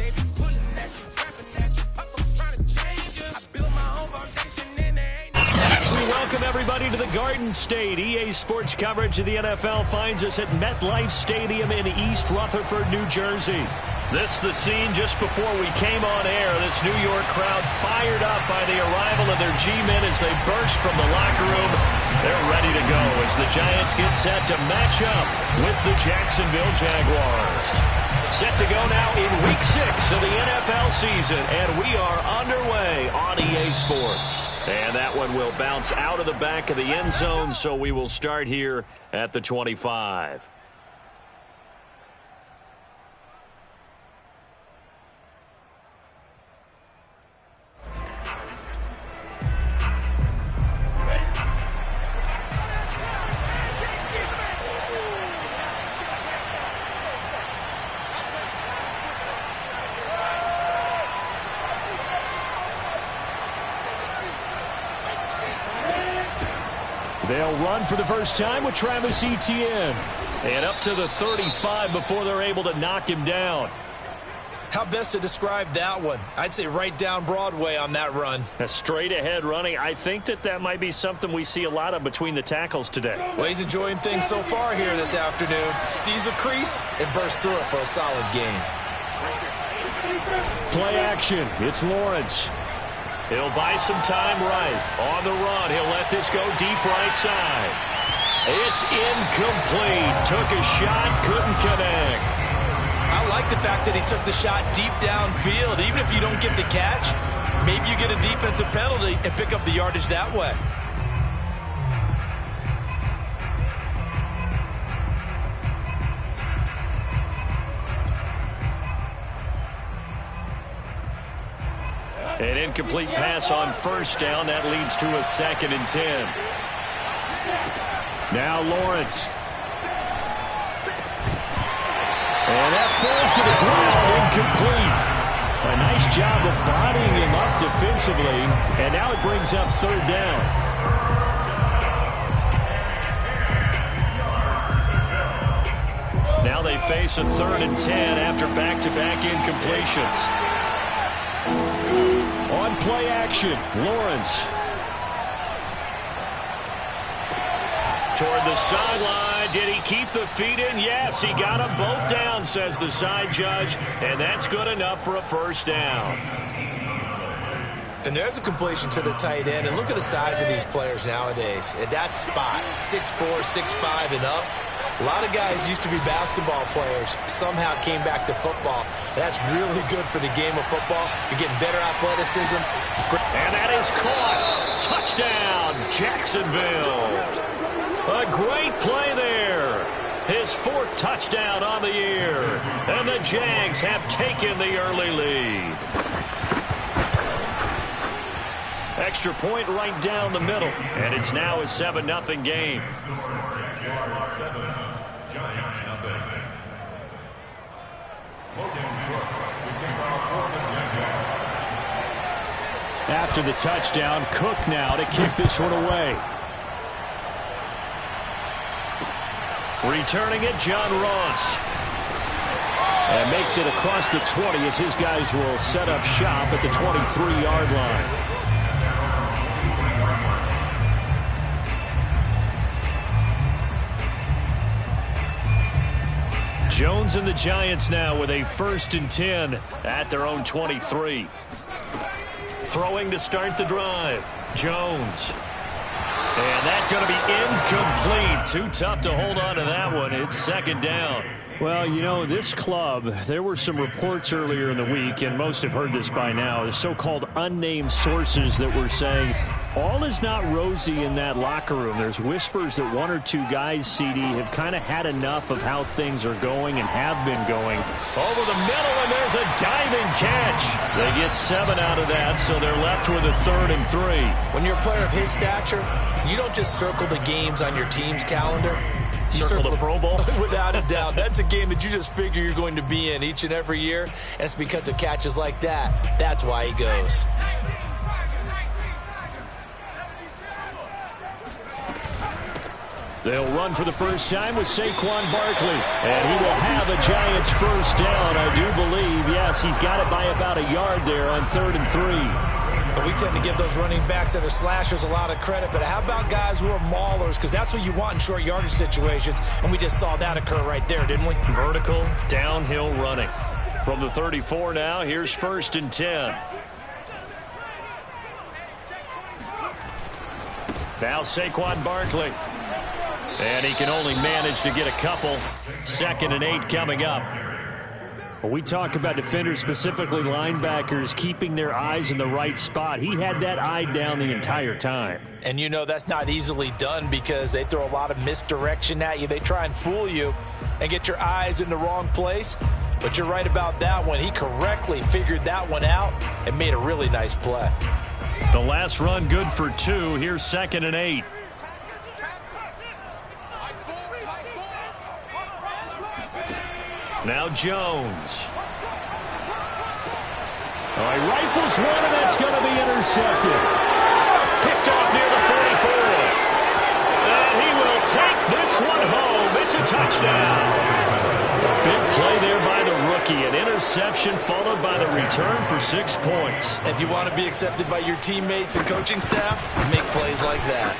We welcome everybody to the Garden State. EA Sports coverage of the NFL finds us at MetLife Stadium in East Rutherford, New Jersey. This the scene just before we came on air. This New York crowd fired up by the arrival of their G-men as they burst from the locker room. They're ready to go as the Giants get set to match up with the Jacksonville Jaguars. Set to go now in Week 6 of the NFL season, and we are underway on EA Sports. And that one will bounce out of the back of the end zone, so we will start here at the 25. They'll run for the first time with Travis Etienne. And up to the 35 before they're able to knock him down. How best to describe that one? I'd say right down Broadway on that run. A straight ahead running. I think that might be something we see a lot of between the tackles today. Well, he's enjoying things so far here this afternoon. Sees a crease and bursts through it for a solid gain. Play action. It's Lawrence. He'll buy some time right. On the run, he'll let this go deep right side. It's incomplete. Took a shot, couldn't connect. I like the fact that he took the shot deep downfield. Even if you don't get the catch, maybe you get a defensive penalty and pick up the yardage that way. An incomplete pass on first down. That leads to a 2nd and 10. Now Lawrence. And that falls to the ground, incomplete. A nice job of bodying him up defensively. And now it brings up 3rd down. Now they face a 3rd and 10 after back-to-back incompletions. On play action, Lawrence. Toward the sideline. Did he keep the feet in? Yes, he got them both down, says the side judge. And that's good enough for a 1st down. And there's a completion to the tight end. And look at the size of these players nowadays. At that spot, 6'4", 6'5", and up. A lot of guys used to be basketball players, somehow came back to football. That's really good for the game of football. You're getting better athleticism. And that is caught. Touchdown, Jacksonville. A great play there. His 4th touchdown on the year. And the Jags have taken the early lead. Extra point right down the middle. And it's now a 7-0 game. Giants nothing. After the touchdown, Cook now to kick this one away. Returning it, John Ross. And makes it across the 20 as his guys will set up shop at the 23-yard line. Jones and the Giants now with a 1st and 10 at their own 23. Throwing to start the drive. Jones. And that's going to be incomplete. Too tough to hold on to that one. It's 2nd down. Well, you know, this club, there were some reports earlier in the week, and most have heard this by now, the so-called unnamed sources that were saying all is not rosy in that locker room. There's whispers that 1 or 2 guys, CD, have kind of had enough of how things are going and have been going. Over the middle, and there's a diving catch. They get 7 out of that, so they're left with a 3rd and 3. When you're a player of his stature, you don't just circle the games on your team's calendar. You circle the Pro Bowl? Without a doubt. That's a game that you just figure you're going to be in each and every year, and it's because of catches like that. That's why he goes. They'll run for the first time with Saquon Barkley. And he will have a Giants 1st down, I do believe. Yeah, loss. He's got it by about a yard there on 3rd and 3. And we tend to give those running backs that are slashers a lot of credit, but how about guys who are maulers? Because that's what you want in short yardage situations, and we just saw that occur right there, didn't we? Vertical, downhill running. From the 34 now, here's 1st and 10. Now Saquon Barkley. And he can only manage to get a couple. 2nd and 8 coming up. When we talk about defenders, specifically linebackers, keeping their eyes in the right spot, he had that eye down the entire time. And you know that's not easily done because they throw a lot of misdirection at you. They try and fool you and get your eyes in the wrong place. But you're right about that one. He correctly figured that one out and made a really nice play. The last run good for 2. Here's 2nd and 8. Now Jones. He rifles one, and that's going to be intercepted. Picked off near the 44. And he will take this one home. It's a touchdown. A big play there by the rookie. An interception followed by the return for 6 points. If you want to be accepted by your teammates and coaching staff, make plays like that.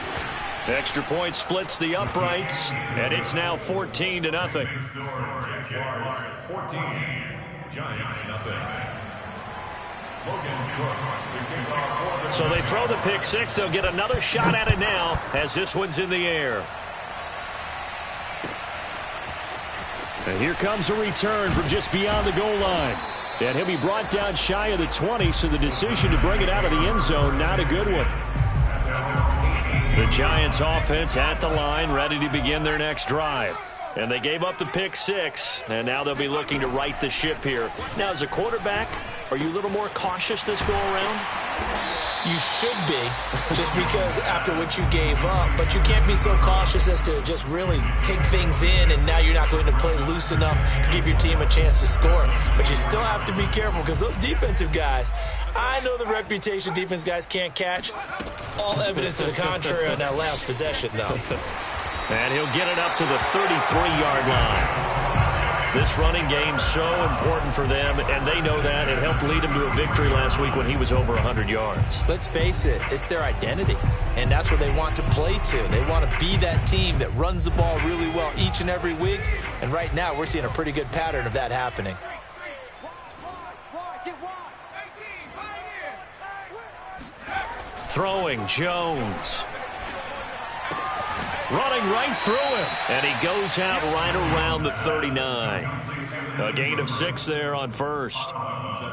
Extra point splits the uprights, and it's now 14-0. 14, Giants nothing. So they throw the pick six. They'll get another shot at it now as this one's in the air. And here comes a return from just beyond the goal line. And he'll be brought down shy of the 20, so the decision to bring it out of the end zone, not a good one. The Giants offense at the line, ready to begin their next drive. And they gave up the pick six, and now they'll be looking to right the ship here. Now, as a quarterback, are you a little more cautious this go-around? You should be, just because after what you gave up. But you can't be so cautious as to just really take things in, and now you're not going to play loose enough to give your team a chance to score. But you still have to be careful because those defensive guys, I know the reputation defense guys can't catch. All evidence to the contrary on that last possession, though. And he'll get it up to the 33-yard line. This running game's so important for them, and they know that. It helped lead them to a victory last week when he was over 100 yards. Let's face it, it's their identity, and that's what they want to play to. They want to be that team that runs the ball really well each and every week, and right now we're seeing a pretty good pattern of that happening. Throwing, Jones. Running right through him, and he goes out right around the 39. A gain of 6 there on first.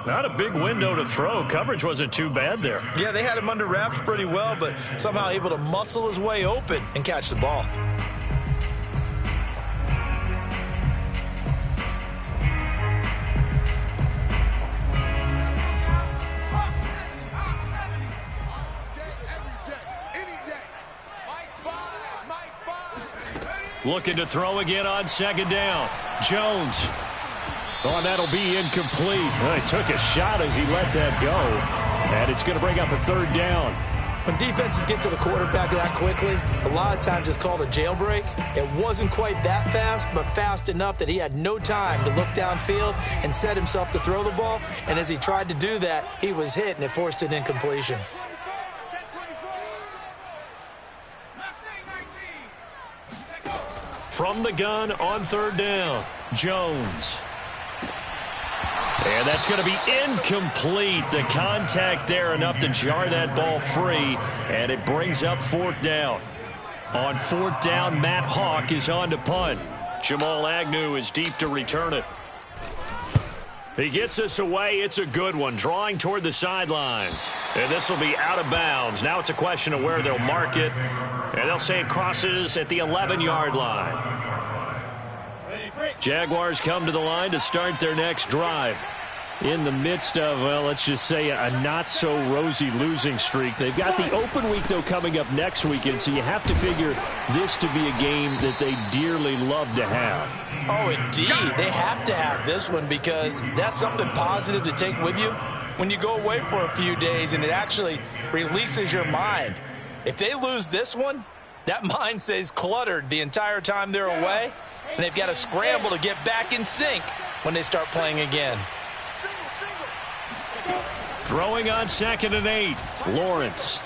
Not a big window to throw. Coverage wasn't too bad there. Yeah, they had him under wraps pretty well, but somehow able to muscle his way open and catch the ball. Looking to throw again on second down. Jones. Oh, and that'll be incomplete. He took a shot as he let that go. And it's going to bring up a third down. When defenses get to the quarterback that quickly, a lot of times it's called a jailbreak. It wasn't quite that fast, but fast enough that he had no time to look downfield and set himself to throw the ball. And as he tried to do that, he was hit, and it forced an incompletion. From the gun on third down, Jones. And that's going to be incomplete. The contact there enough to jar that ball free, and it brings up fourth down. On fourth down, Matt Hawk is on to punt. Jamal Agnew is deep to return it. He gets us away. It's a good one, drawing toward the sidelines. And this will be out of bounds. Now it's a question of where they'll mark it. And they'll say it crosses at the 11-yard line. Jaguars come to the line to start their next drive. In the midst of, well, let's just say a not-so-rosy losing streak. They've got the open week, though, coming up next weekend, so you have to figure this to be a game that they dearly love to have. Oh, indeed. They have to have this one because that's something positive to take with you when you go away for a few days, and it actually releases your mind. If they lose this one, that mind stays cluttered the entire time they're away, and they've got to scramble to get back in sync when they start playing again. Throwing on 2nd and 8. Lawrence.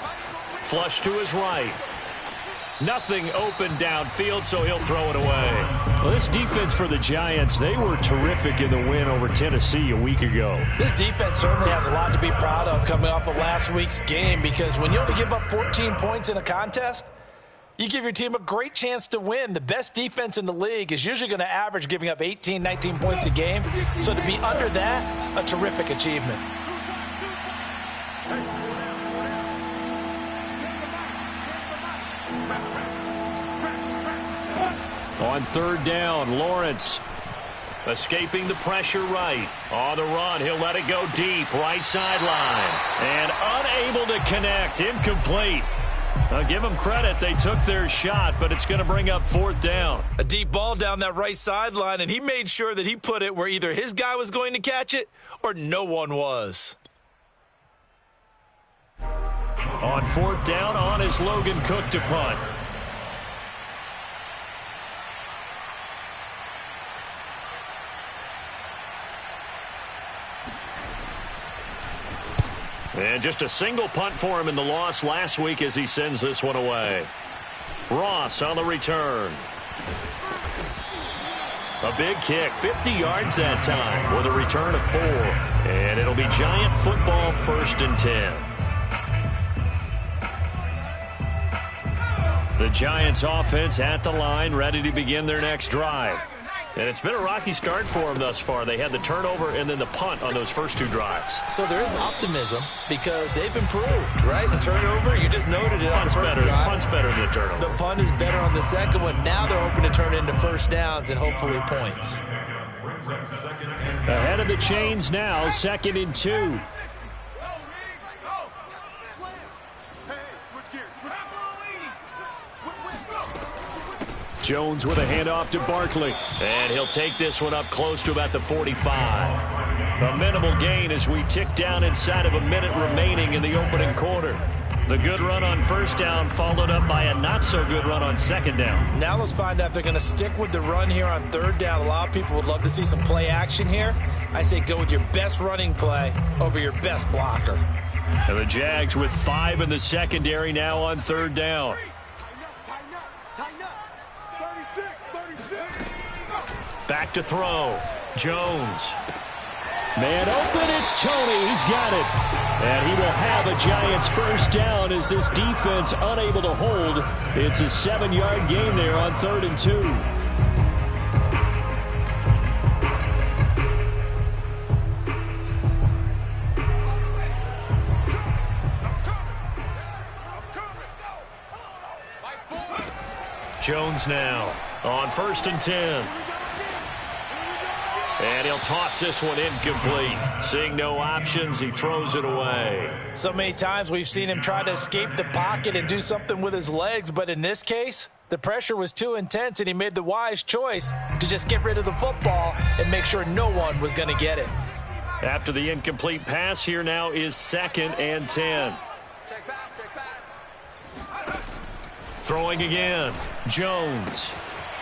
Flush to his right. Nothing open downfield, so he'll throw it away. Well, this defense for the Giants, they were terrific in the win over Tennessee a week ago. This defense certainly has a lot to be proud of coming off of last week's game, because when you only give up 14 points in a contest, you give your team a great chance to win. The best defense in the league is usually going to average giving up 18, 19 points a game. So to be under that, a terrific achievement. On 3rd down, Lawrence escaping the pressure right. On the run, he'll let it go deep, right sideline. And unable to connect, incomplete. I'll give them credit, they took their shot, but it's going to bring up 4th down. A deep ball down that right sideline, and he made sure that he put it where either his guy was going to catch it or no one was. On 4th down, on is Logan Cook to punt. And just a single punt for him in the loss last week as he sends this one away. Ross on the return. A big kick, 50 yards that time with a return of 4. And it'll be Giant football, 1st and 10. The Giants offense at the line, ready to begin their next drive. And it's been a rocky start for them thus far. They had the turnover and then the punt on those first 2 drives. So there is optimism because they've improved, right? The turnover, you just noted it. Punt's better. Punt's better than the turnover. The punt is better on the second one. Now they're hoping to turn it into first downs and hopefully points. Ahead of the chains now, 2nd and 2. Jones with a handoff to Barkley. And he'll take this one up close to about the 45. A minimal gain as we tick down inside of a minute remaining in the opening quarter. The good run on 1st down followed up by a not-so-good run on 2nd down. Now let's find out if they're going to stick with the run here on 3rd down. A lot of people would love to see some play action here. I say go with your best running play over your best blocker. And the Jags with 5 in the secondary now on 3rd down. Back to throw. Jones. Man open, it's Tony. He's got it. And he will have a Giants 1st down as this defense unable to hold. It's a 7-yard gain there on 3rd and 2. Jones now on 1st and 10. And he'll toss this one incomplete. Seeing no options, he throws it away. So many times we've seen him try to escape the pocket and do something with his legs, but in this case, the pressure was too intense and he made the wise choice to just get rid of the football and make sure no one was going to get it. After the incomplete pass, here now is 2nd and 10. Throwing again. Jones.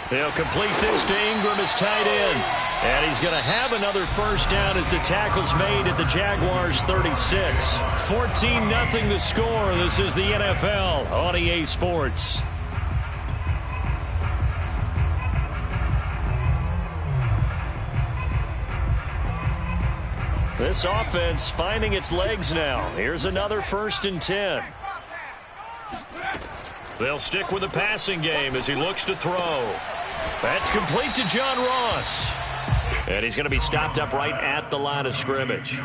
They'll complete this to Ingram as tight end. And he's going to have another 1st down as the tackle's made at the Jaguars 36. 14-0 the score. This is the NFL on EA Sports. This offense finding its legs now. Here's another 1st and 10. They'll stick with the passing game as he looks to throw. That's complete to John Ross. And he's going to be stopped up right at the line of scrimmage.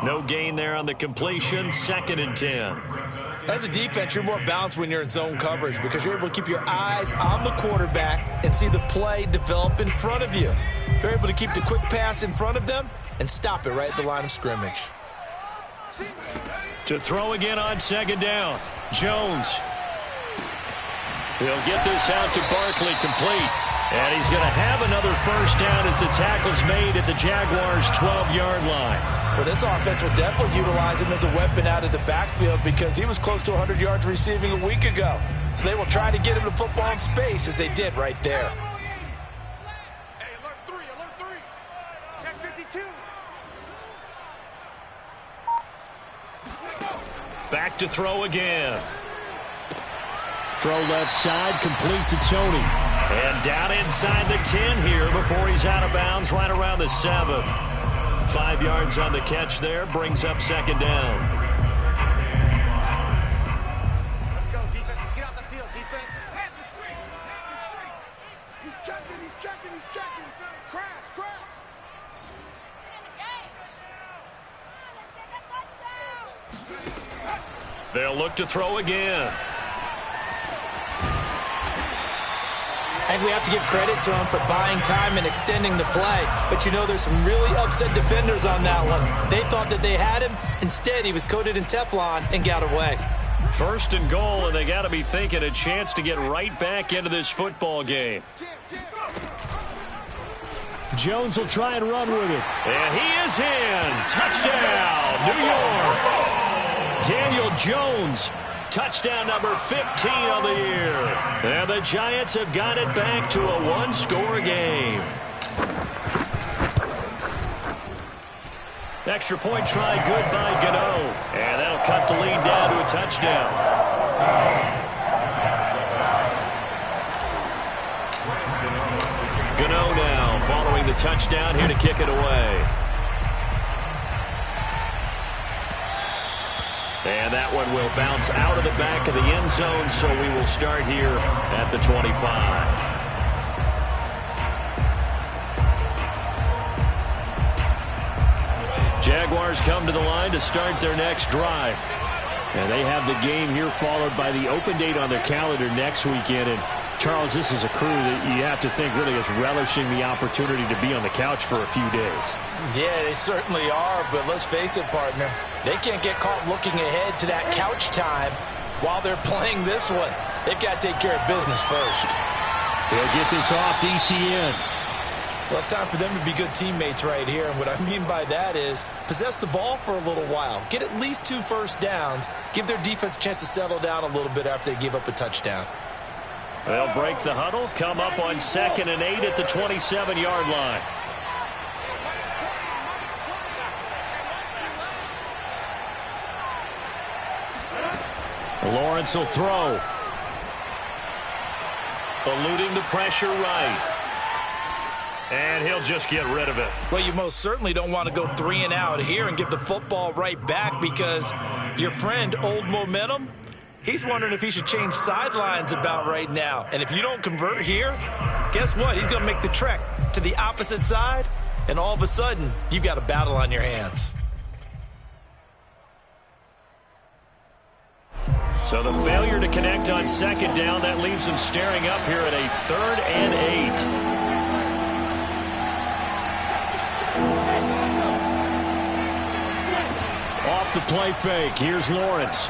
No gain there on the completion. 2nd and 10. As a defense, you're more balanced when you're in zone coverage because you're able to keep your eyes on the quarterback and see the play develop in front of you. You're able to keep the quick pass in front of them and stop it right at the line of scrimmage. To throw again on 2nd down. Jones. He'll get this out to Barkley, complete. And he's going to have another 1st down as the tackle's made at the Jaguars' 12-yard line. Well, this offense will definitely utilize him as a weapon out of the backfield because he was close to 100 yards receiving a week ago. So they will try to get him the football in space as they did right there. Back to throw again. Throw left side, complete to Tony. And down inside the 10 here before he's out of bounds, right around the 7. 5 yards on the catch there, brings up second down. Let's go, defense. Let's get off the field, defense. He's checking. Crash. They'll look to throw again. I think we have to give credit to him for buying time and extending the play. But, you know, there's some really upset defenders on that one. They thought that they had him. Instead, he was coated in Teflon and got away. First and goal, and they got to be thinking a chance to get right back into this football game. Jones will try and run with it. And he is in. Touchdown, New York. Daniel Jones. Touchdown number 15 on the year. And the Giants have got it back to a one-score game. Extra point try good by Gano. And that'll cut the lead down to a touchdown. Gano now following the touchdown here to kick it away. And that one will bounce out of the back of the end zone, so we will start here at the 25. Jaguars come to the line to start their next drive. And they have the game here followed by the open date on their calendar next weekend. And Charles, this is a crew that you have to think really is relishing the opportunity to be on the couch for a few days. Yeah, they certainly are, but let's face it, partner. They can't get caught looking ahead to that couch time while they're playing this one. They've got to take care of business first. They'll get this off to ETN. Well, it's time for them to be good teammates right here. And what I mean by that is possess the ball for a little while. Get at least 2 first downs. Give their defense a chance to settle down a little bit after they give up a touchdown. They'll break the huddle, come up on 2nd and 8 at the 27-yard line. Lawrence will throw. Eluding the pressure right. And he'll just get rid of it. Well, you most certainly don't want to go 3 and out here and give the football right back because your friend, Old Momentum, he's wondering if he should change sidelines about right now. And if you don't convert here, guess what? He's going to make the trek to the opposite side, and all of a sudden, you've got a battle on your hands. So the failure to connect on 2nd down, that leaves them staring up here at a 3rd and 8. Off the play fake. Here's Lawrence.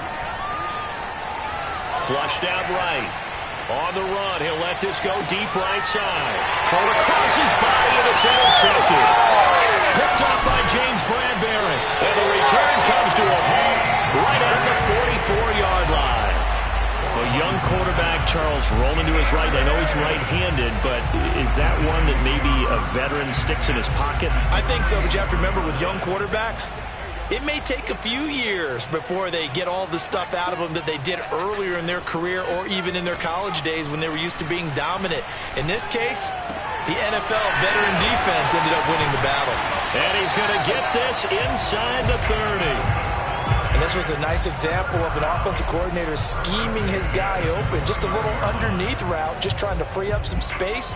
Flushed out right. On the run, he'll let this go deep right side. Thrown across his body, and it's intercepted. Picked off by James Bradbury. And the return comes to a halt right at the 44-yard line. A young quarterback, Charles, rolling to his right. I know he's right-handed, but is that one that maybe a veteran sticks in his pocket? I think so, but you have to remember with young quarterbacks, it may take a few years before they get all the stuff out of them that they did earlier in their career or even in their college days when they were used to being dominant. In this case, the NFL veteran defense ended up winning the battle. And he's going to get this inside the 30. And this was a nice example of an offensive coordinator scheming his guy open. Just a little underneath route, just trying to free up some space.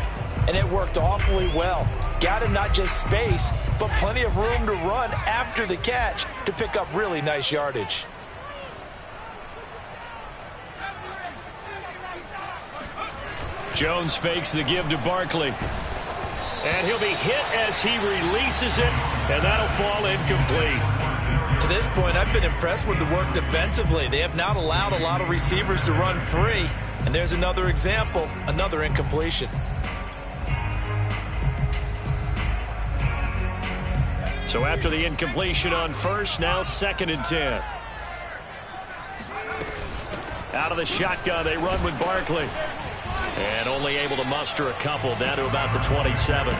And it worked awfully well. Got him not just space, but plenty of room to run after the catch to pick up really nice yardage. Jones fakes the give to Barkley. And he'll be hit as he releases it, and that'll fall incomplete. To this point, I've been impressed with the work defensively. They have not allowed a lot of receivers to run free. And there's another example, another incompletion. So after the incompletion on 1st, now 2nd and 10. Out of the shotgun, they run with Barkley. And only able to muster a couple down to about the 27.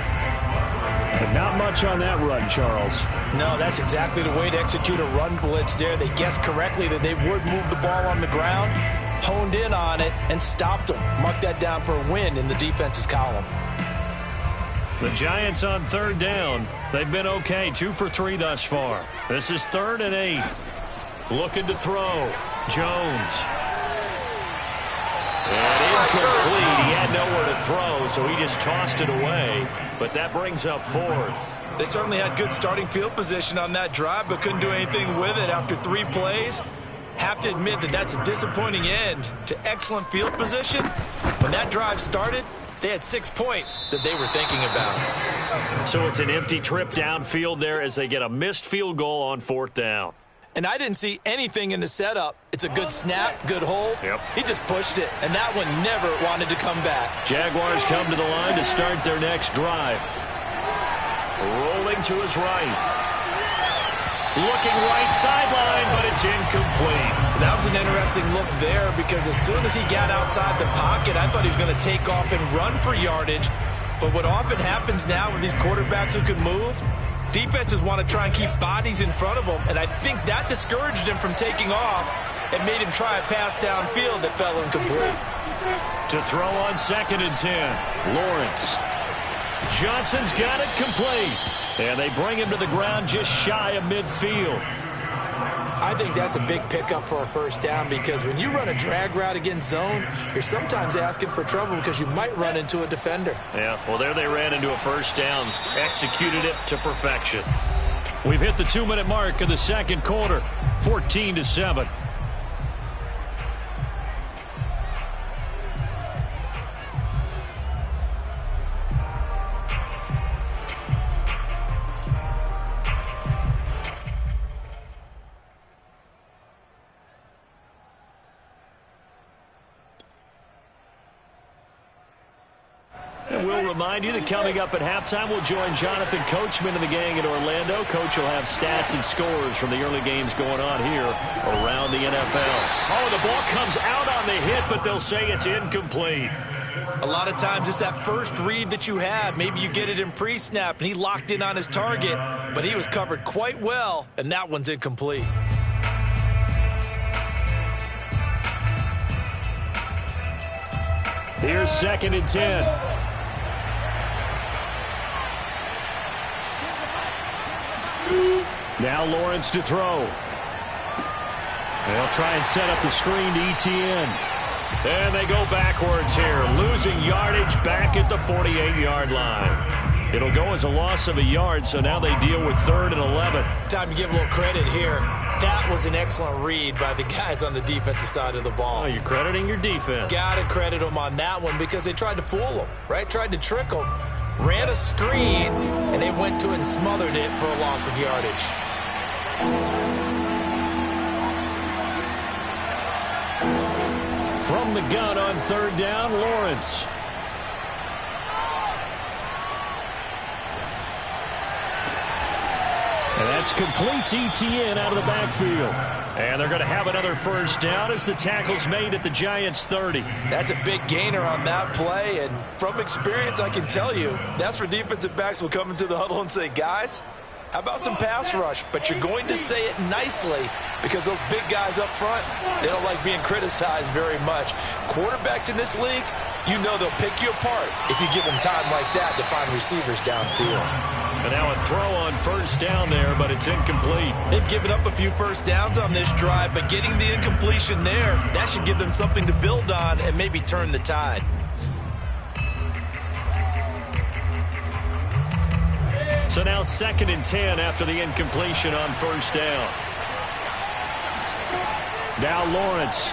But not much on that run, Charles. No, that's exactly the way to execute a run blitz there. They guessed correctly that they would move the ball on the ground, honed in on it, and stopped them. Mark that down for a win in the defense's column. The Giants on third down. They've been okay, 2 for 3 thus far. This is 3rd and 8. Looking to throw. Jones. And incomplete. He had nowhere to throw, so he just tossed it away. But that brings up 4th. They certainly had good starting field position on that drive, but couldn't do anything with it after 3 plays. Have to admit that that's a disappointing end to excellent field position. When that drive started, they had 6 points that they were thinking about. So it's an empty trip downfield there as they get a missed field goal on 4th down. And I didn't see anything in the setup. It's a good snap, good hold. Yep. He just pushed it, and that one never wanted to come back. Jaguars come to the line to start their next drive. Rolling to his right. Looking right sideline, but it's incomplete. That was an interesting look there because as soon as he got outside the pocket, I thought he was going to take off and run for yardage. But what often happens now with these quarterbacks who can move, defenses want to try and keep bodies in front of them, and I think that discouraged him from taking off and made him try a pass downfield that fell incomplete. To throw on 2nd and 10, Lawrence. Johnson's got it complete. And they bring him to the ground just shy of midfield. I think that's a big pickup for a first down because when you run a drag route against zone, you're sometimes asking for trouble because you might run into a defender. Yeah, well, there they ran into a first down. Executed it to perfection. We've hit the 2-minute mark of the second quarter, 14-7. And we'll remind you that coming up at halftime, we'll join Jonathan Coachman and the gang in Orlando. Coach will have stats and scores from the early games going on here around the NFL. Oh, the ball comes out on the hit, but they'll say it's incomplete. A lot of times it's that first read that you have. Maybe you get it in pre-snap, and he locked in on his target, but he was covered quite well, and that one's incomplete. Here's 2nd and 10. Now Lawrence to throw. They'll try and set up the screen to Etienne. And they go backwards here, losing yardage back at the 48-yard line. It'll go as a loss of a yard, so now they deal with 3rd and 11. Time to give a little credit here. That was an excellent read by the guys on the defensive side of the ball. Oh, you're crediting your defense. Got to credit them on that one because they tried to fool them, right? Tried to trick them. Ran a screen, and they went to it and smothered it for a loss of yardage. From the gun on 3rd down, Lawrence. And that's complete to Etienne out of the backfield. And they're going to have another first down as the tackle's made at the Giants' 30. That's a big gainer on that play, and from experience, I can tell you, that's where defensive backs will come into the huddle and say, guys, how about some pass rush? But you're going to say it nicely because those big guys up front, they don't like being criticized very much. Quarterbacks in this league, you know they'll pick you apart if you give them time like that to find receivers downfield. And now a throw on first down there, but it's incomplete. They've given up a few first downs on this drive, but getting the incompletion there, that should give them something to build on and maybe turn the tide. So now 2nd and 10 after the incompletion on first down. Now Lawrence.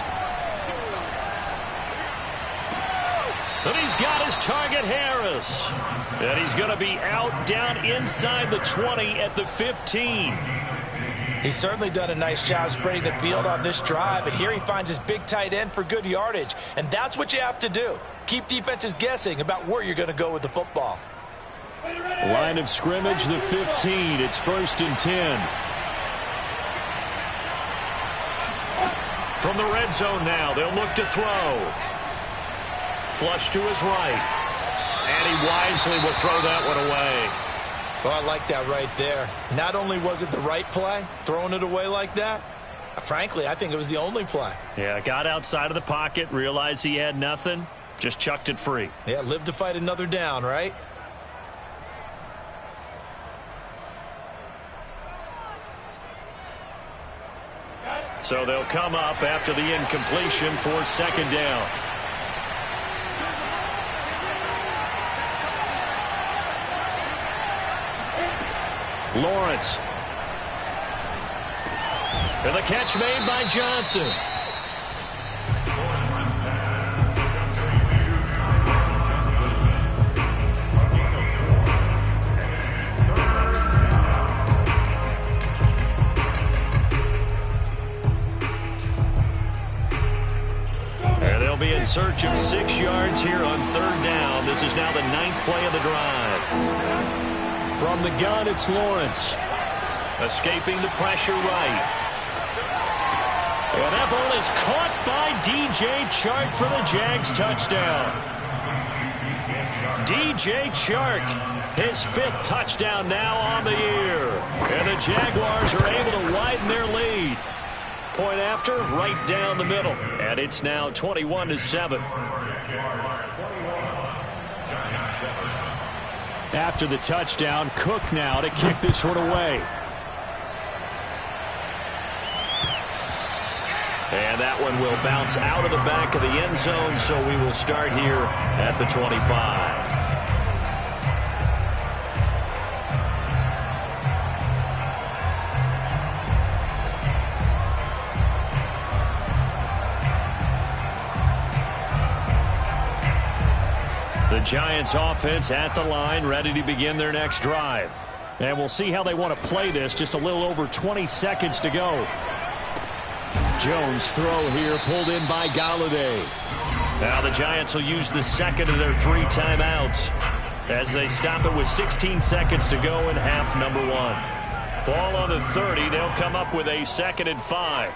And he's got his target, Harris. And he's going to be out down inside the 20 at the 15. He's certainly done a nice job spreading the field on this drive, and here he finds his big tight end for good yardage. And that's what you have to do. Keep defenses guessing about where you're going to go with the football. Line of scrimmage, the 15. It's 1st and 10. From the red zone now, they'll look to throw. Flush to his right. And he wisely will throw that one away. Oh, I like that right there. Not only was it the right play, throwing it away like that, frankly, I think it was the only play. Yeah, got outside of the pocket, realized he had nothing, just chucked it free. Yeah, live to fight another down, right? So they'll come up after the incompletion for second down. Lawrence. And the catch made by Johnson. And they'll be in search of 6 yards here on third down. This is now the 9th play of the drive. From the gun, it's Lawrence. Escaping the pressure right. And that ball is caught by DJ Chark for the Jags touchdown. DJ Chark, his 5th touchdown now on the year. And the Jaguars are able to widen their lead. Point after, right down the middle. And it's now 21-7. After the touchdown, Cook now to kick this one away. And that one will bounce out of the back of the end zone, so we will start here at the 25. The Giants offense at the line, ready to begin their next drive. And we'll see how they want to play this. Just a little over 20 seconds to go. Jones throw here, pulled in by Galladay. Now the Giants will use the second of their 3 timeouts as they stop it with 16 seconds to go in half number 1. Ball on the 30. They'll come up with a 2nd and 5.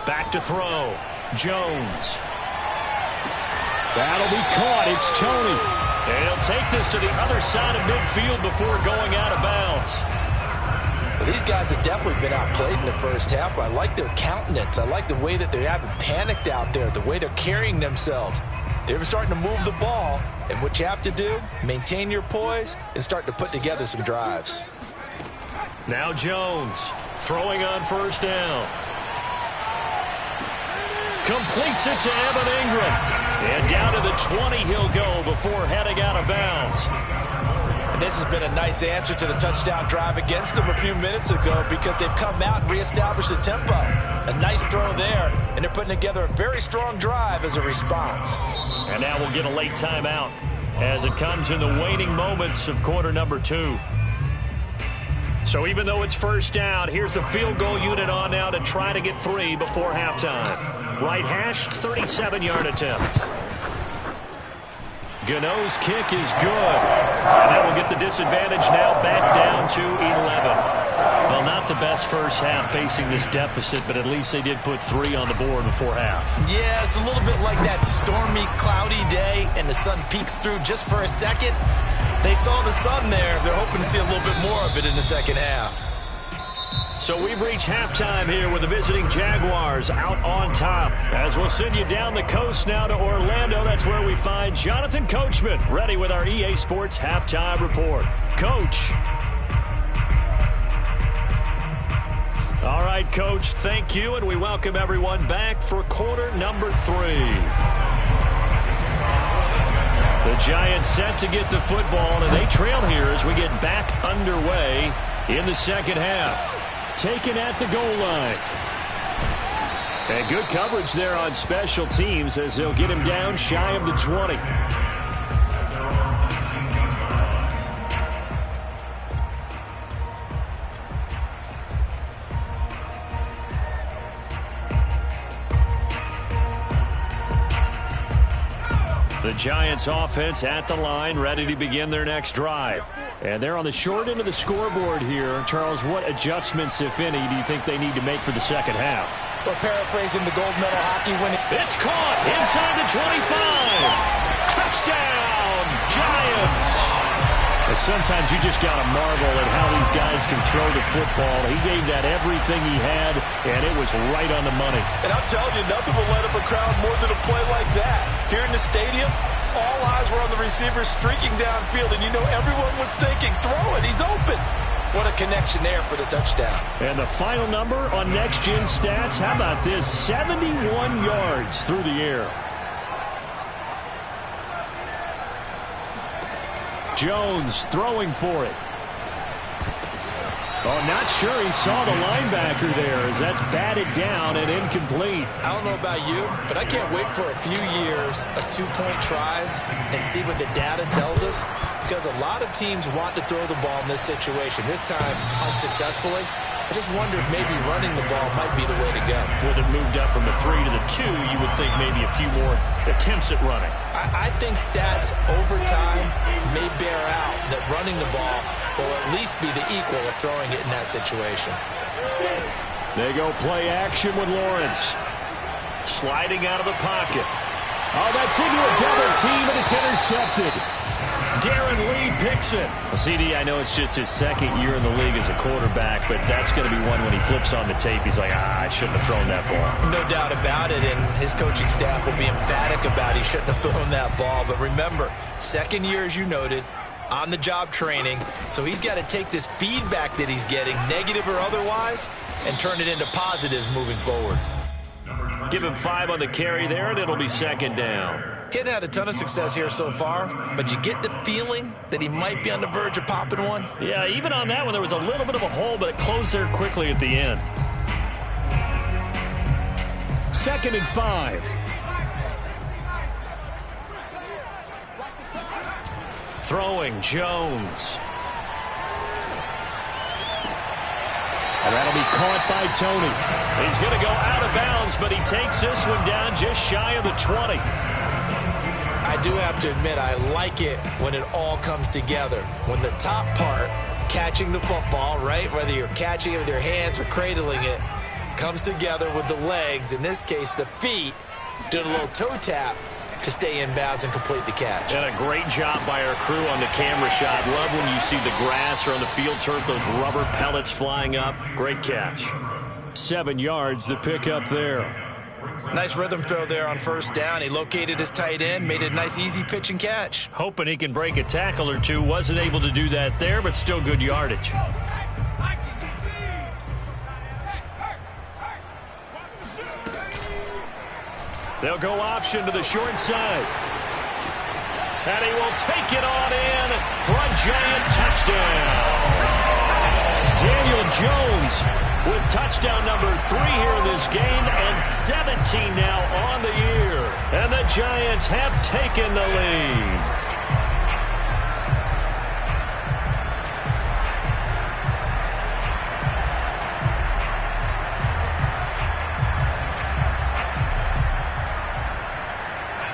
Back to throw. Jones. That'll be caught. It's Tony. And he'll take this to the other side of midfield before going out of bounds. Well, these guys have definitely been outplayed in the first half. I like their countenance. I like the way that they haven't panicked out there, the way they're carrying themselves. They're starting to move the ball, and what you have to do, maintain your poise and start to put together some drives. Now Jones throwing on first down. Completes it to Evan Ingram. And down to the 20 he'll go before heading out of bounds. And this has been a nice answer to the touchdown drive against them a few minutes ago because they've come out and reestablished the tempo. A nice throw there, and they're putting together a very strong drive as a response. And now we'll get a late timeout as it comes in the waning moments of quarter number 2. So even though it's first down, here's the field goal unit on now to try to get 3 before halftime. Right hash, 37-yard attempt. Gano's kick is good. And that will get the disadvantage now back down to 11. Well, not the best first half facing this deficit, but at least they did put 3 on the board before half. Yeah, it's a little bit like that stormy, cloudy day, and the sun peeks through just for a second. They saw the sun there. They're hoping to see a little bit more of it in the second half. So we've reached halftime here with the visiting Jaguars out on top. As we'll send you down the coast now to Orlando. That's where we find Jonathan Coachman ready with our EA Sports Halftime Report. Coach. All right, Coach, thank you, and we welcome everyone back for quarter number 3. The Giants set to get the football, and they trail here as we get back underway in the second half. Taken at the goal line. And good coverage there on special teams as they'll get him down shy of the 20. The Giants offense at the line, ready to begin their next drive. And they're on the short end of the scoreboard here. Charles, what adjustments, if any, do you think they need to make for the second half? Well, paraphrasing the gold medal hockey winning. It's caught inside the 25. Touchdown, Giants. Sometimes you just got to marvel at how these guys can throw the football. He gave that everything he had, and it was right on the money. And I'm telling you, nothing will light up a crowd more than a play like that. Here in the stadium, all eyes were on the receiver streaking downfield, and you know everyone was thinking, throw it, he's open. What a connection there for the touchdown. And the final number on Next Gen Stats, how about this? 71 yards through the air. Jones throwing for it. Oh, not sure he saw the linebacker there as that's batted down and incomplete. I don't know about you, but I can't wait for a few years of two-point tries and see what the data tells us, because a lot of teams want to throw the ball in this situation, this time unsuccessfully. I just wonder if maybe running the ball might be the way to go. With it moved up from the 3 to the 2, you would think maybe a few more attempts at running. I think stats over time may bear out that running the ball will at least be the equal of throwing it in that situation. They go play action with Lawrence. Sliding out of the pocket. Oh, that's into a double team, and it's intercepted. Darren Lee picks it. CD, I know it's just his second year in the league as a quarterback, but that's going to be one when he flips on the tape. He's like, I shouldn't have thrown that ball. No doubt about it, and his coaching staff will be emphatic about he shouldn't have thrown that ball. But remember, second year, as you noted, on-the-job training, so he's got to take this feedback that he's getting, negative or otherwise, and turn it into positives moving forward. Give him 5 on the carry there, and it'll be second down. He hasn't had a ton of success here so far, but you get the feeling that he might be on the verge of popping one. Yeah, even on that one, there was a little bit of a hole, but it closed there quickly at the end. 2nd and 5. Throwing, Jones. And that'll be caught by Tony. He's going to go out of bounds, but he takes this one down just shy of the 20. I do have to admit, I like it when it all comes together. When the top part, catching the football, right, whether you're catching it with your hands or cradling it, comes together with the legs, in this case the feet, doing a little toe tap to stay in bounds and complete the catch. And a great job by our crew on the camera shot. Love when you see the grass or on the field turf, those rubber pellets flying up. Great catch. 7 yards, the pickup there. Nice rhythm throw there on first down. He located his tight end, made it a nice easy pitch and catch. Hoping he can break a tackle or two. Wasn't able to do that there, but still good yardage. They'll go option to the short side. And he will take it on in for a giant touchdown. Daniel Jones with touchdown number 3 here in this game, and 17 now on the year. And the Giants have taken the lead.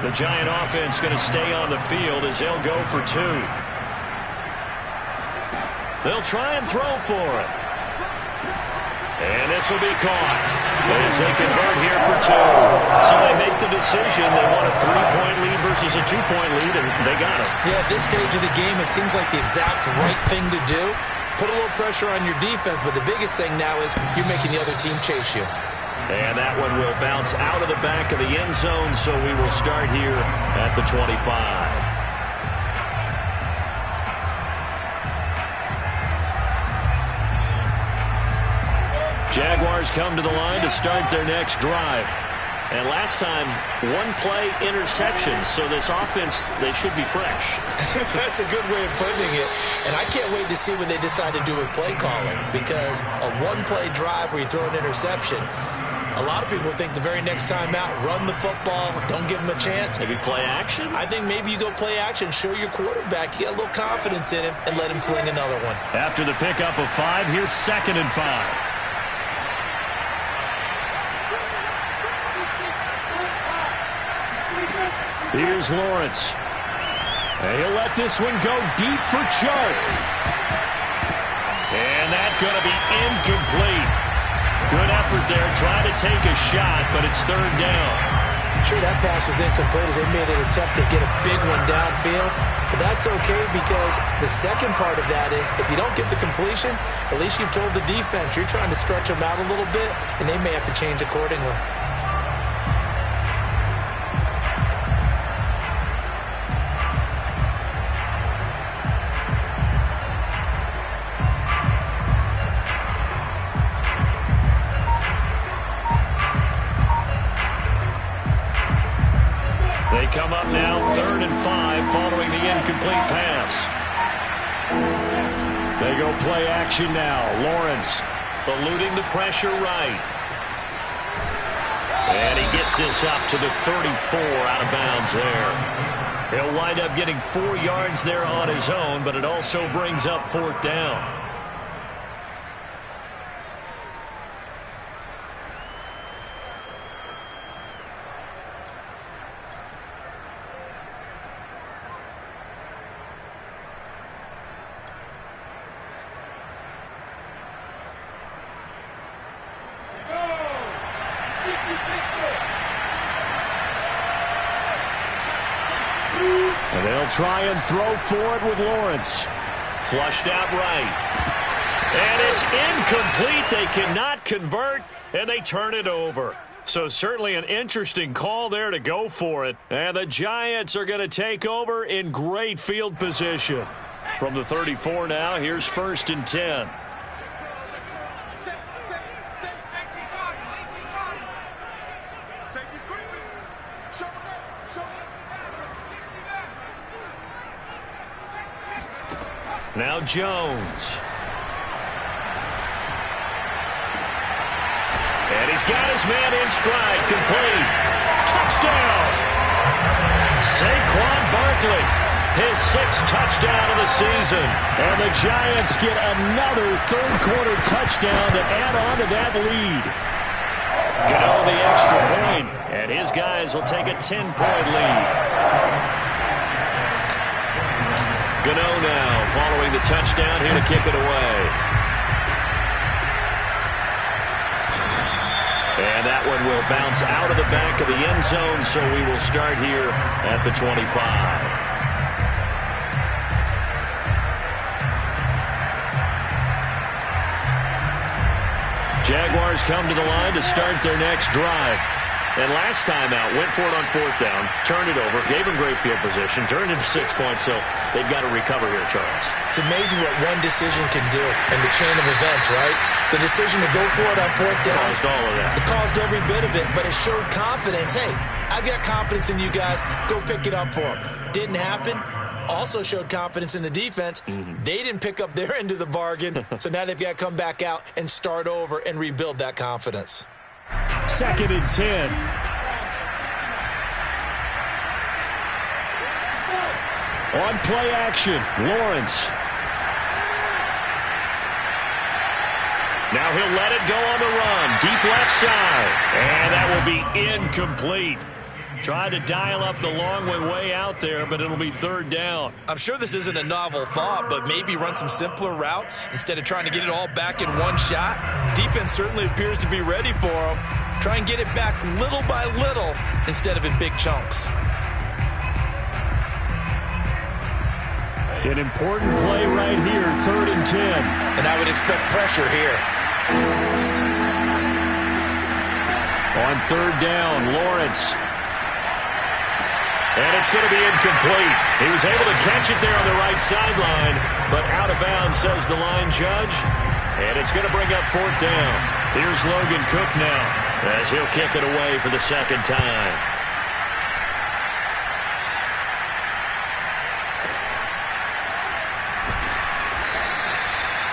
The Giant offense going to stay on the field as they'll go for 2. They'll try and throw for it. And this will be caught as they convert here for 2. So they make the decision. They want a 3-point lead versus a 2-point lead, and they got it. Yeah, at this stage of the game, it seems like the exact right thing to do. Put a little pressure on your defense, but the biggest thing now is you're making the other team chase you. And that one will bounce out of the back of the end zone, so we will start here at the 25. Jaguars come to the line to start their next drive. And last time, 1-play interception, so this offense, they should be fresh. That's a good way of putting it. And I can't wait to see what they decide to do with play calling, because a 1-play drive where you throw an interception, a lot of people think the very next time out, run the football, don't give them a chance. Maybe play action? I think maybe you go play action, show your quarterback, you get a little confidence in him, and let him fling another one. After the pickup of 5, here's 2nd and 5. Here's Lawrence. And he'll let this one go deep for Chark. And that's going to be incomplete. Good effort there, trying to take a shot, but it's 3rd down. sure that pass was incomplete as they made an attempt to get a big one downfield. But that's okay because the second part of that is if you don't get the completion, at least you've told the defense you're trying to stretch them out a little bit, and they may have to change accordingly. They come up now 3rd and 5 following the incomplete pass. They go play action now. Lawrence eluding the pressure right. And he gets this up to the 34 out of bounds there. He'll wind up getting 4 yards there on his own, but it also brings up 4th down. And they'll try and throw for it with Lawrence. Flushed out right. And it's incomplete. They cannot convert, and they turn it over. So certainly an interesting call there to go for it. And the Giants are going to take over in great field position. From the 34 now, here's 1st and 10. Now Jones. And he's got his man in stride. Complete. Touchdown. Saquon Barkley. His 6th touchdown of the season. And the Giants get another 3rd-quarter touchdown to add on to that lead. Gano the extra point. And his guys will take a 10-point lead. Gano now following the touchdown here to kick it away. And that one will bounce out of the back of the end zone, so we will start here at the 25. Jaguars come to the line to start their next drive. And last time out, went for it on 4th down, turned it over, gave them great field position, turned it 6 points, so they've got to recover here, Charles. It's amazing what one decision can do in the chain of events, right? The decision to go for it on 4th down. Caused all of that. It caused every bit of it, but it showed confidence. Hey, I've got confidence in you guys. Go pick it up for them. Didn't happen. Also showed confidence in the defense. They didn't pick up their end of the bargain, so now they've got to come back out and start over and rebuild that confidence. 2nd and 10. On play action, Lawrence. Now he'll let it go on the run. Deep left side. And that will be incomplete. Tried to dial up the long one way out there, but it'll be 3rd down. I'm sure this isn't a novel thought, but maybe run some simpler routes instead of trying to get it all back in one shot. Defense certainly appears to be ready for them. Try and get it back little by little instead of in big chunks. An important play right here, 3rd and 10. And I would expect pressure here. On 3rd down, Lawrence. And it's going to be incomplete. He was able to catch it there on the right sideline, but out of bounds, says the line judge. And it's going to bring up 4th down. Here's Logan Cook now as he'll kick it away for the 2nd time.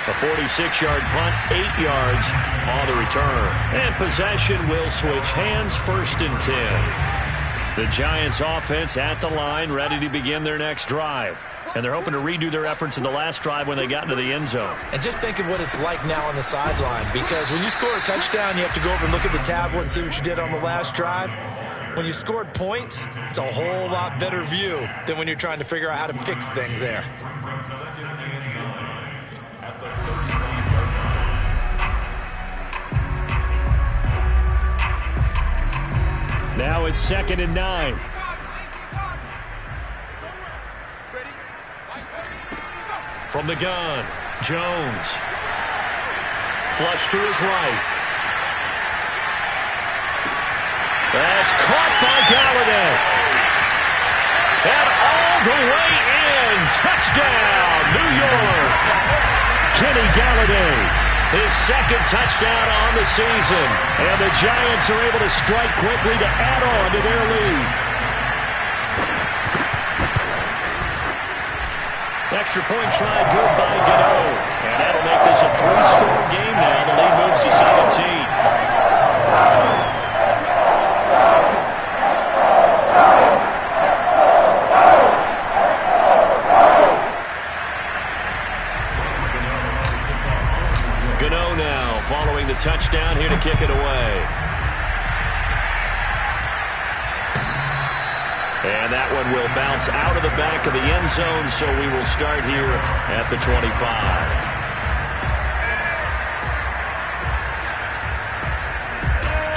A 46-yard punt, 8 yards on the return. And possession will switch hands, 1st and 10. The Giants offense at the line, ready to begin their next drive. And they're hoping to redo their efforts in the last drive when they got into the end zone. And just think of what it's like now on the sideline, because when you score a touchdown, you have to go over and look at the tablet and see what you did on the last drive. When you scored points, it's a whole lot better view than when you're trying to figure out how to fix things there. Now Now it's 2nd and 9. From the gun, Jones. Flush to his right. That's caught by Galladay. And all the way in. Touchdown, New York. Kenny Galladay, his 2nd touchdown on the season. And the Giants are able to strike quickly to add on to their lead. Extra point try good by Gano. And that'll make this a 3-score game now. The lead moves to 17. Gano now following the touchdown here to kick it away. And that one will bounce out of the back of the end zone, so we will start here at the 25.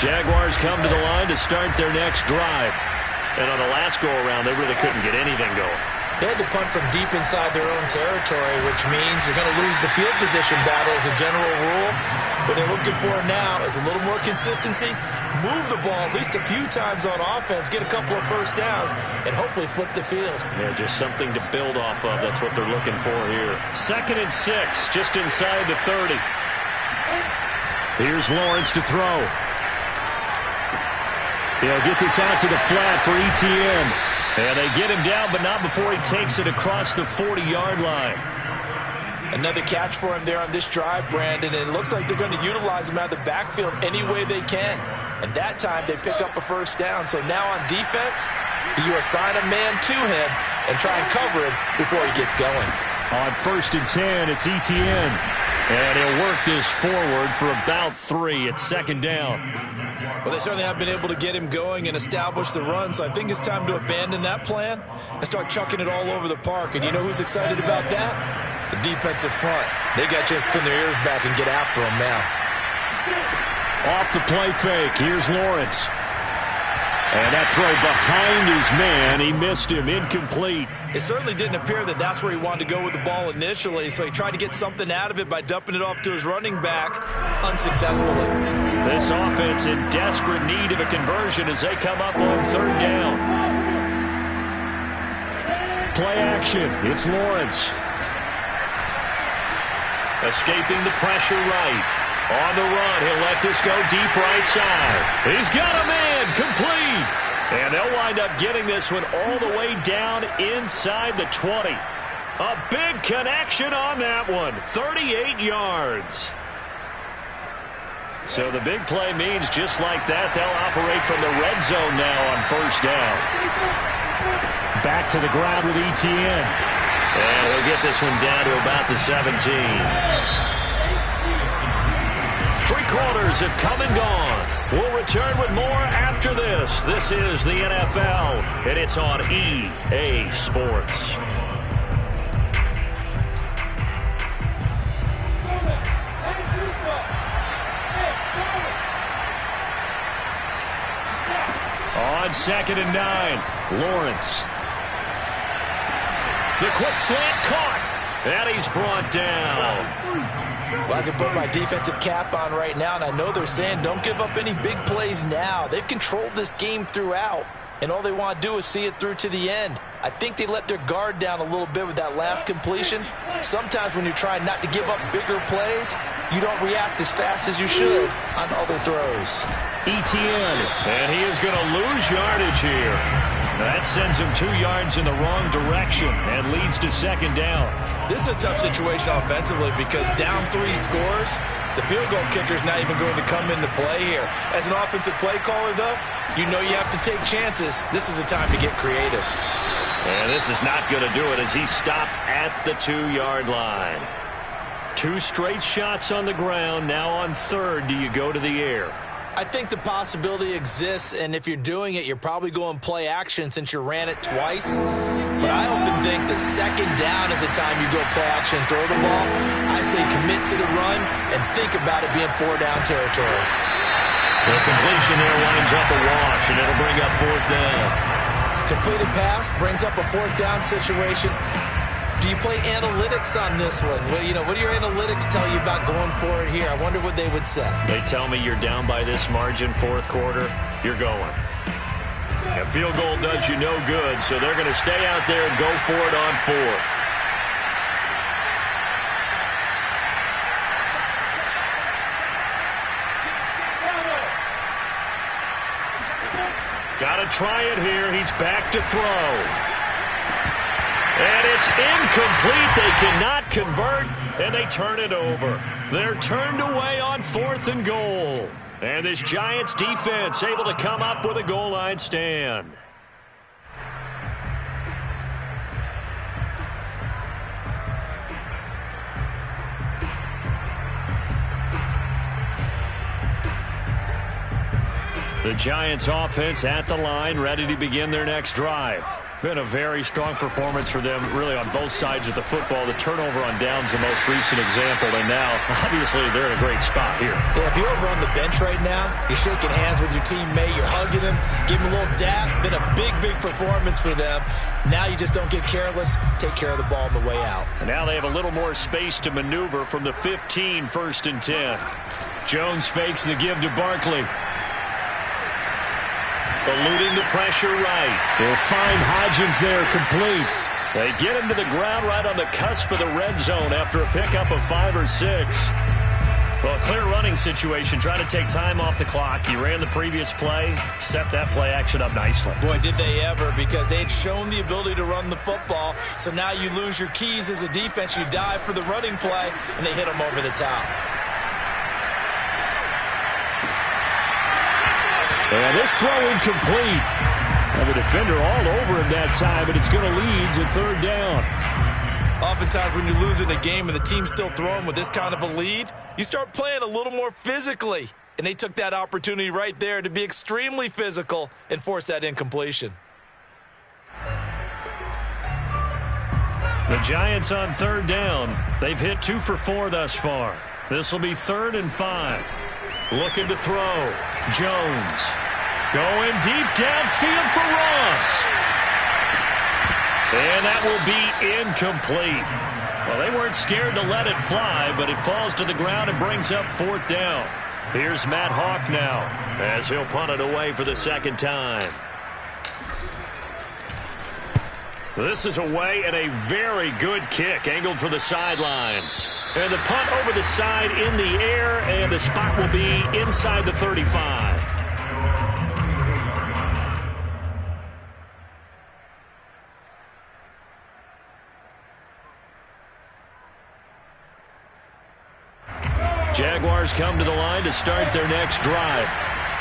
Jaguars come to the line to start their next drive. And on the last go-around, they really couldn't get anything going. They had to punt from deep inside their own territory, which means you're going to lose the field position battle as a general rule. What they're looking for now is a little more consistency, move the ball at least a few times on offense, get a couple of first downs, and hopefully flip the field. Yeah, just something to build off of. That's what they're looking for here. 2nd and 6, just inside the 30. Here's Lawrence to throw. He'll get this out to the flat for Etienne. And they get him down, but not before he takes it across the 40-yard line. Another catch for him there on this drive, Brandon, and it looks like they're going to utilize him out of the backfield any way they can. And that time they pick up a first down. So now on defense, do you assign a man to him and try and cover him before he gets going? On 1st and 10, it's Etienne. And he'll work this forward for about 3. It's 2nd down. Well, they certainly have been able to get him going and establish the run, so I think it's time to abandon that plan and start chucking it all over the park. And you know who's excited about that? The defensive front. They got just pin their ears back and get after him now. Off the play fake. Here's Lawrence. And that throw behind his man. He missed him. Incomplete. It certainly didn't appear that that's where he wanted to go with the ball initially, so he tried to get something out of it by dumping it off to his running back unsuccessfully. This offense in desperate need of a conversion as they come up on 3rd down. Play action. It's Lawrence. Escaping the pressure right. On the run, he'll let this go deep right side. He's got a man, complete. And they'll wind up getting this one all the way down inside the 20. A big connection on that one, 38 yards. So the big play means just like that, they'll operate from the red zone now on 1st down. Back to the ground with Etienne. And he'll get this one down to about the 17. 3 quarters have come and gone. We'll return with more after this. This is the NFL, and it's on EA Sports. On 2nd and 9, Lawrence. The quick slant caught, and he's brought down. Well, I can put my defensive cap on right now, and I know they're saying don't give up any big plays now. They've controlled this game throughout, and all they want to do is see it through to the end. I think they let their guard down a little bit with that last completion. Sometimes when you're trying not to give up bigger plays, you don't react as fast as you should on other throws. Etienne, and he is going to lose yardage here. That sends him 2 yards in the wrong direction and leads to 2nd down. This is a tough situation offensively because down 3 scores, the field goal kicker's not even going to come into play here. As an offensive play caller, though, you know you have to take chances. This is a time to get creative. And this is not going to do it as he stopped at the 2-yard line. 2 straight shots on the ground. Now on 3rd, do you go to the air? I think the possibility exists, and if you're doing it, you're probably going play action since you ran it twice. But I often think that 2nd down is a time you go play action and throw the ball. I say commit to the run and think about it being 4-down territory. The completion there winds up a wash, and it'll bring up fourth down. Completed pass brings up a fourth down situation. Do you play analytics on this one? Well, what do your analytics tell you about going for it here? I wonder what they would say. They tell me you're down by this margin, fourth quarter, you're going. A field goal does you no good, so they're going to stay out there and go for it on fourth. Got to try it here. He's back to throw. And it's incomplete. They cannot convert, and they turn it over. They're turned away on fourth and goal. And this Giants defense able to come up with a goal line stand. The Giants offense at the line, ready to begin their next drive. Been a very strong performance for them, really, on both sides of the football. The turnover on downs, the most recent example, and now, obviously, they're in a great spot here. Yeah, if you're over on the bench right now, you're shaking hands with your teammate, you're hugging him, give him a little dap. Been a big, big performance for them. Now you just don't get careless. Take care of the ball on the way out. And now they have a little more space to maneuver from the 15, first and 10. Jones fakes the give to Barkley. Eluding the pressure right. They'll find Hodgins there complete. They get him to the ground right on the cusp of the red zone after a pickup of 5 or 6. Well, a clear running situation. Trying to take time off the clock. He ran the previous play, set that play action up nicely. Boy, did they ever, because they had shown the ability to run the football. So now you lose your keys as a defense. You dive for the running play, and they hit him over the top. And this throw incomplete. And the defender all over him that time, and it's going to lead to third down. Oftentimes when you lose in a game and the team's still throwing with this kind of a lead, you start playing a little more physically. And they took that opportunity right there to be extremely physical and force that incompletion. The Giants on third down. They've hit 2 for 4 thus far. This will be 3rd and 5. Looking to throw. Jones. Going deep downfield for Ross. And that will be incomplete. Well, they weren't scared to let it fly, but it falls to the ground and brings up 4th down. Here's Matt Hawk now as he'll punt it away for the second time. This is away, and a very good kick angled for the sidelines. And the punt over the side in the air, and the spot will be inside the 35. Jaguars come to the line to start their next drive.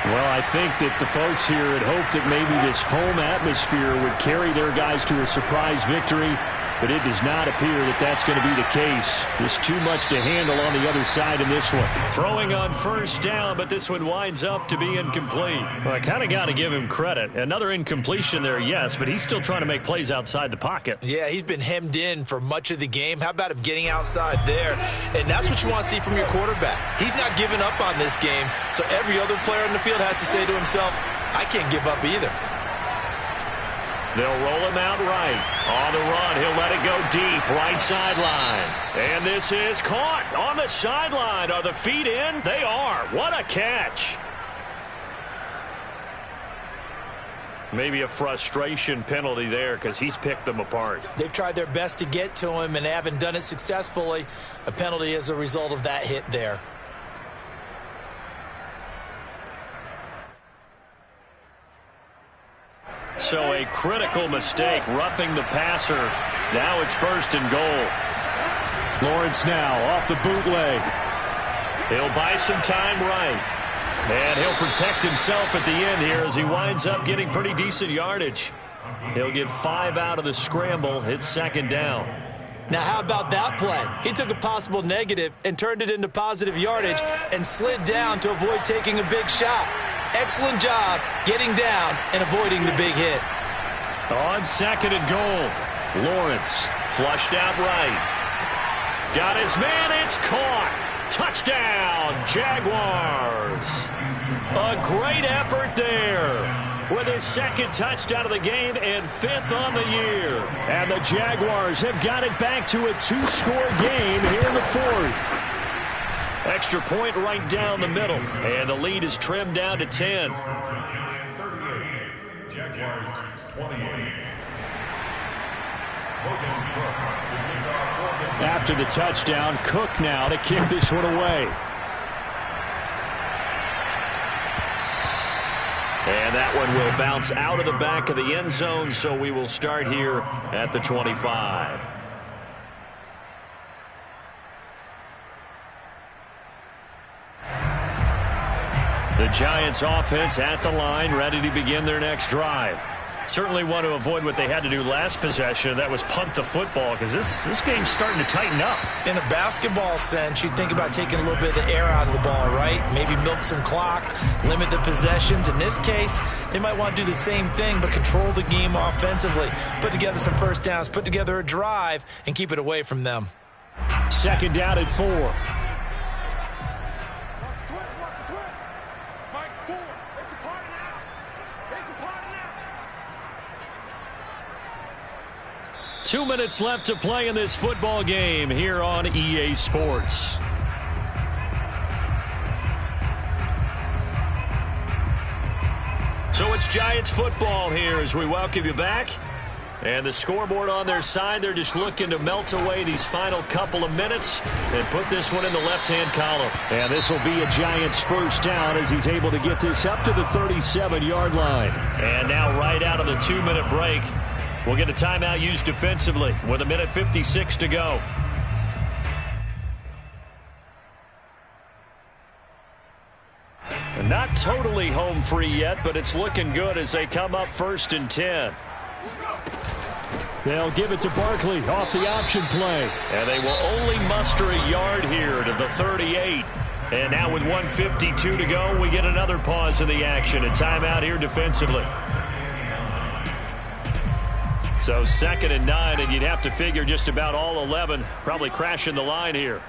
Well, I think that the folks here had hoped that maybe this home atmosphere would carry their guys to a surprise victory, but it does not appear that that's going to be the case. There's too much to handle on the other side in this one. Throwing on first down, but this one winds up to be incomplete. Well, I kind of got to give him credit. Another incompletion there, yes, but he's still trying to make plays outside the pocket. Yeah, he's been hemmed in for much of the game. How about him getting outside there? And that's what you want to see from your quarterback. He's not giving up on this game, so every other player on the field has to say to himself, I can't give up either. They'll roll him out right. On the run, he'll let it go deep, right sideline. And this is caught on the sideline. Are the feet in? They are. What a catch. Maybe a frustration penalty there because he's picked them apart. They've tried their best to get to him and haven't done it successfully. A penalty as a result of that hit there. So a critical mistake, roughing the passer. Now it's 1st and goal. Lawrence now off the bootleg. He'll buy some time right. And he'll protect himself at the end here as he winds up getting pretty decent yardage. He'll get 5 out of the scramble. It's 2nd down. Now, how about that play? He took a possible negative and turned it into positive yardage and slid down to avoid taking a big shot. Excellent job getting down and avoiding the big hit. On 2nd and goal, Lawrence flushed out right. Got his man, it's caught. Touchdown, Jaguars. A great effort there with his second touchdown of the game and 5th on the year. And the Jaguars have got it back to a 2-score game here in the 4th. Extra point right down the middle. And the lead is trimmed down to 10. Jaguars 28. After the touchdown, Cook now to kick this one away. And that one will bounce out of the back of the end zone, so we will start here at the 25. The Giants offense at the line, ready to begin their next drive. Certainly want to avoid what they had to do last possession. That was punt the football, because this game's starting to tighten up. In a basketball sense, you think about taking a little bit of the air out of the ball, right? Maybe milk some clock, limit the possessions. In this case, they might want to do the same thing, but control the game offensively. Put together some first downs, put together a drive, and keep it away from them. 2nd down and 4. Two minutes left to play in this football game here on EA Sports. So it's Giants football here as we welcome you back. And the scoreboard on their side, they're just looking to melt away these final couple of minutes and put this one in the left-hand column. And this will be a Giants first down as he's able to get this up to the 37-yard line. And now right out of the 2-minute break, we'll get a timeout used defensively with 1:56 to go. And not totally home free yet, but it's looking good as they come up 1st and 10. They'll give it to Barkley off the option play. And they will only muster a yard here to the 38. And now with 1:52 to go, we get another pause in the action. A timeout here defensively. So 2nd and 9, and you'd have to figure just about all 11 probably crashing the line here.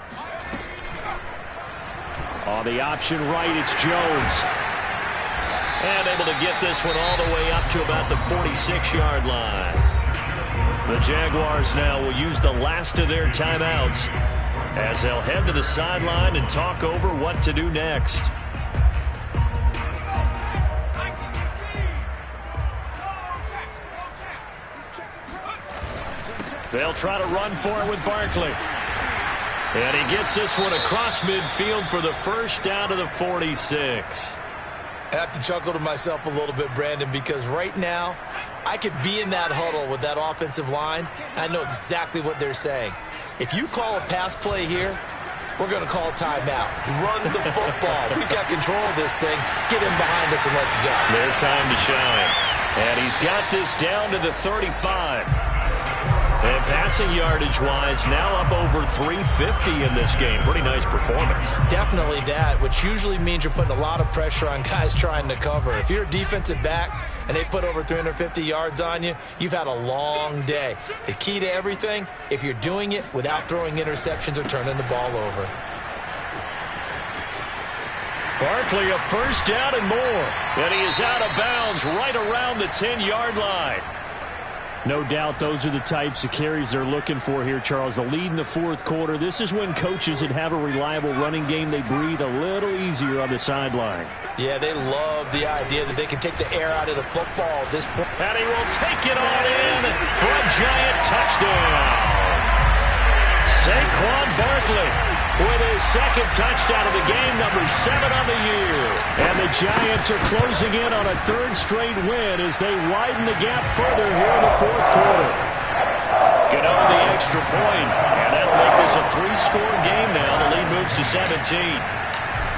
On the option right, it's Jones. And able to get this one all the way up to about the 46-yard line. The Jaguars now will use the last of their timeouts as they'll head to the sideline and talk over what to do next. They'll try to run for it with Barkley. And he gets this one across midfield for the first down to the 46. I have to chuckle to myself a little bit, Brandon, because right now I could be in that huddle with that offensive line. I know exactly what they're saying. If you call a pass play here, we're going to call timeout. Run the football. We've got control of this thing. Get him behind us and let's go. Their time to shine. And he's got this down to the 35. And passing yardage-wise, now up over 350 in this game. Pretty nice performance. Definitely that, which usually means you're putting a lot of pressure on guys trying to cover. If you're a defensive back and they put over 350 yards on you, you've had a long day. The key to everything, if you're doing it without throwing interceptions or turning the ball over. Barkley a first down and more. And he is out of bounds right around the 10-yard line. No doubt those are the types of carries they're looking for here, Charles. The lead in the 4th quarter. This is when coaches that have a reliable running game, they breathe a little easier on the sideline. Yeah, they love the idea that they can take the air out of the football at this point. And he will take it on in for a Giant touchdown. Saquon Barkley with his second touchdown of the game, number 7 on the year. And the Giants are closing in on a 3rd straight win as they widen the gap further here in the 4th quarter. Gano the extra point, and that'll make this a 3-score game now. The lead moves to 17.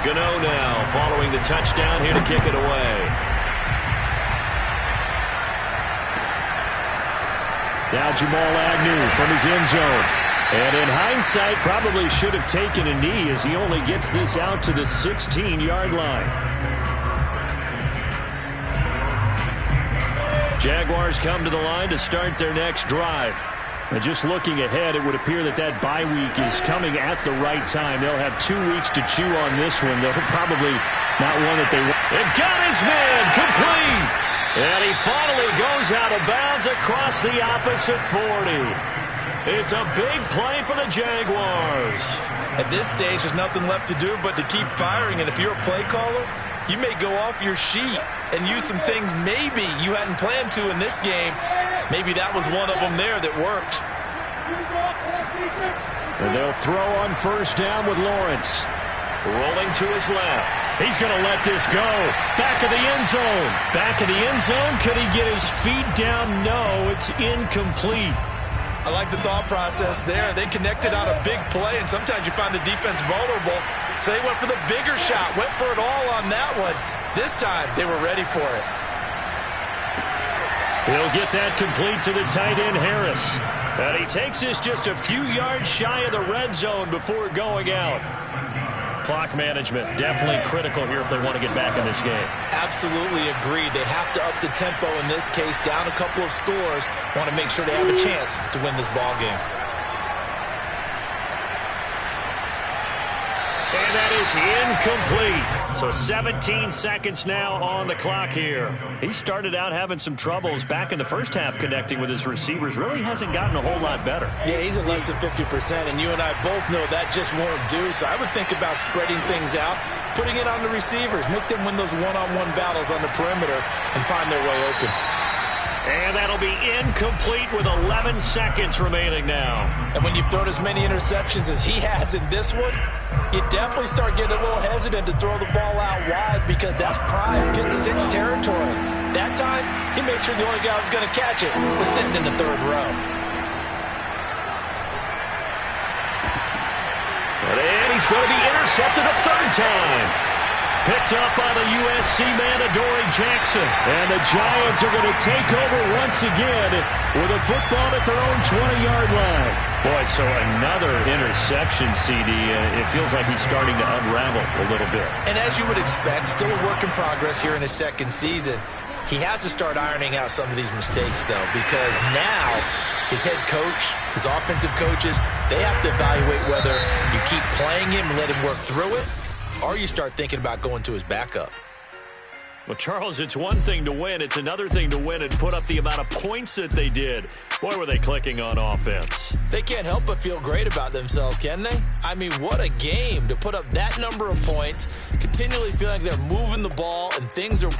Gano now following the touchdown here to kick it away. Now Jamal Agnew from his end zone. And in hindsight, probably should have taken a knee as he only gets this out to the 16-yard line. Jaguars come to the line to start their next drive. And just looking ahead, it would appear that bye week is coming at the right time. They'll have 2 weeks to chew on this one. They'll probably not one that they want. It got his man complete. And he finally goes out of bounds across the opposite 40. It's a big play for the Jaguars. At this stage, there's nothing left to do but to keep firing. And if you're a play caller, you may go off your sheet and use some things maybe you hadn't planned to in this game. Maybe that was one of them there that worked. And they'll throw on first down with Lawrence. Rolling to his left. He's going to let this go. Back of the end zone. Back of the end zone. Could he get his feet down? No, it's incomplete. I like the thought process there. They connected on a big play, and sometimes you find the defense vulnerable. So they went for the bigger shot, went for it all on that one. This time, they were ready for it. He'll get that complete to the tight end, Harris. And he takes this just a few yards shy of the red zone before going out. Clock management, definitely critical here if they want to get back in this game. Absolutely agreed. They have to up the tempo in this case, down a couple of scores. Want to make sure they have a chance to win this ball game. And that is incomplete. So 17 seconds now on the clock here. He started out having some troubles back in the first half connecting with his receivers. Really hasn't gotten a whole lot better. Yeah, he's at less than 50%, and you and I both know that just won't do. So I would think about spreading things out, putting it on the receivers, make them win those one-on-one battles on the perimeter and find their way open. And that'll be incomplete with 11 seconds remaining now. And when you've thrown as many interceptions as he has in this one, you definitely start getting a little hesitant to throw the ball out wide because that's prime pick six territory. That time, he made sure the only guy who was going to catch it was sitting in the third row. And he's going to be intercepted a third time. Picked up by the USC man, Adoree Jackson. And the Giants are going to take over once again with a football at their own 20-yard line. Boy, so another interception, CD. It feels like he's starting to unravel a little bit. And as you would expect, still a work in progress here in his second season. He has to start ironing out some of these mistakes, though, because now his head coach, his offensive coaches, they have to evaluate whether you keep playing him and let him work through it, or you start thinking about going to his backup. Well, Charles, it's one thing to win. It's another thing to win and put up the amount of points that they did. Boy, were they clicking on offense. They can't help but feel great about themselves, can they? I mean, what a game to put up that number of points, continually feeling like they're moving the ball and things are